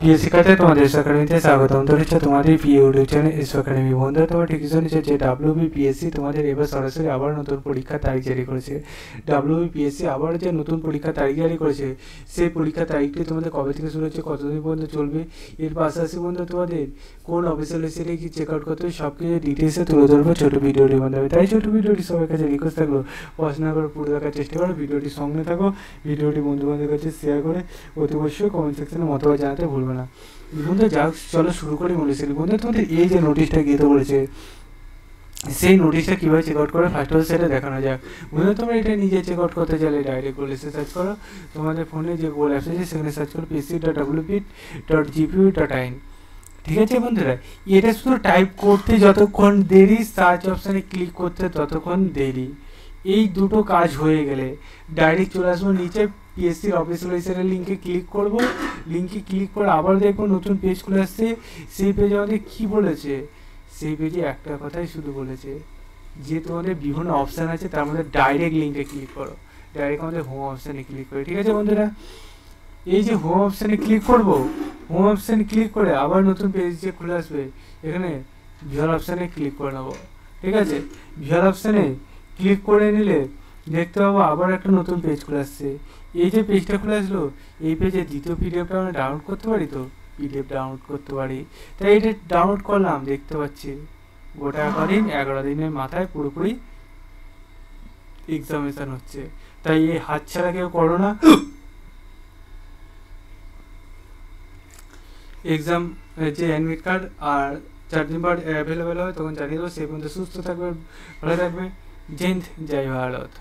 প্রিয় শিক্ষার্থী, তোমাদের এস একাডেমিতে স্বাগতম। তো হচ্ছে তোমাদের প্রিয় ইউটিউব চ্যানেল এস একাডেমি। বন্ধুরা, তোমার ঠিক শুনেছে যে WBPSC তোমাদের এবার সরাসরি আবার নতুন পরীক্ষার তারিখ জারি করেছে। WBPSC আবার যে নতুন পরীক্ষার তারিখ জারি করেছে, সেই পরীক্ষার তারিখটি তোমাদের কবে থেকে শুরু হচ্ছে, কতদিন পর্যন্ত চলবে, এর পাশাপাশি বন্ধু তোমাদের কোন অফিসিয়াল ওয়েবসাইটে কি চেক আউট করতে হবে, সব কিছু ডিটেলসে তুলে ধরবো ছোটো ভিডিওটির মাধ্যমে। তাই ছোটো ভিডিওটি সবার কাছে রিকোয়েস্ট থাকলো, পড়াশোনা করে পুরো দেখার চেষ্টা করো, ভিডিওটি সঙ্গে থাকো, ভিডিওটি বন্ধুবান্ধবের কাছে শেয়ার করে অতি অবশ্যই কমেন্ট সেকশনে মতামত জানাতে ভুলবে না। বন্ধু যাক, চলো শুরু করি মূল সিরিজ। বন্ধু তোমাদের এই যে নোটিশটা গিয়ে বলেছে, সেই নোটিশটা কীভাবে চেক আউট করে ফার্স্ট অফ সেটা দেখানো যাক। বন্ধু তোমরা এটা নিজে চেক আউট করতে চাইলে ডাইরেক্ট গুগল এসে সার্চ করো, তোমাদের ফোনে যে গুগল অ্যাপস আছে সেখানে সার্চ করো psc.wp.gpu.in। ঠিক আছে বন্ধুরা, এটা শুধু টাইপ করতে যতক্ষণ দেরি, সার্চ অপশানে ক্লিক করতে ততক্ষণ দেরি। এই দুটো কাজ হয়ে গেলে ডাইরেক্ট চলে আসবো নিচে পিএসসির অফিসিয়াল ওয়েবসাইটের লিঙ্কে ক্লিক করব। লিঙ্কে ক্লিক করে আবার দেখবো নতুন পেজ খুলে আসছে। সেই পেজে আমাদের কী বলেছে, সেই পেজে একটা কথাই শুধু বলেছে যে তোমাদের বিভিন্ন অপশান আছে, তার মধ্যে ডাইরেক্ট লিঙ্কে ক্লিক করো, ডাইরেক্ট আমাদের হোম অপশানে ক্লিক করে। ঠিক আছে বন্ধুরা, এই যে হোম অপশানে ক্লিক করব, হোম অপশানে ক্লিক করে আবার নতুন পেজ যে খুলে আসবে, এখানে ভিউয়ার অপশানে ক্লিক করে নেবো। ঠিক আছে, ভিউয়ার অপশানে ক্লিক করে নিলে দেখতে পাবো আবার একটা নতুন পেজ খুলে আসছে। এই যে পেজটা খুলে আসলো, এই পেজে দ্বিতীয় পিডিএফটা আমরা ডাউনলোড করতে পারি, তো পিডিএফ ডাউনলোড করতে পারি। তাই এটা ডাউনলোড করলাম, দেখতে পাচ্ছি গোটা কদিন 11 দিনের মাথায় পুরোপুরি এক্সামিনেশন হচ্ছে। তাই এই হাতছাড়া কেউ করো না। এক্সাম যে অ্যাডমিট কার্ড আর 4 দিন পর অ্যাভেলেবেল হয় তখন জানিয়ে দেবো। সেই পর্যন্ত সুস্থ থাকবে, ভালো থাকবে। জয় হিন্দ, জয় ভারত।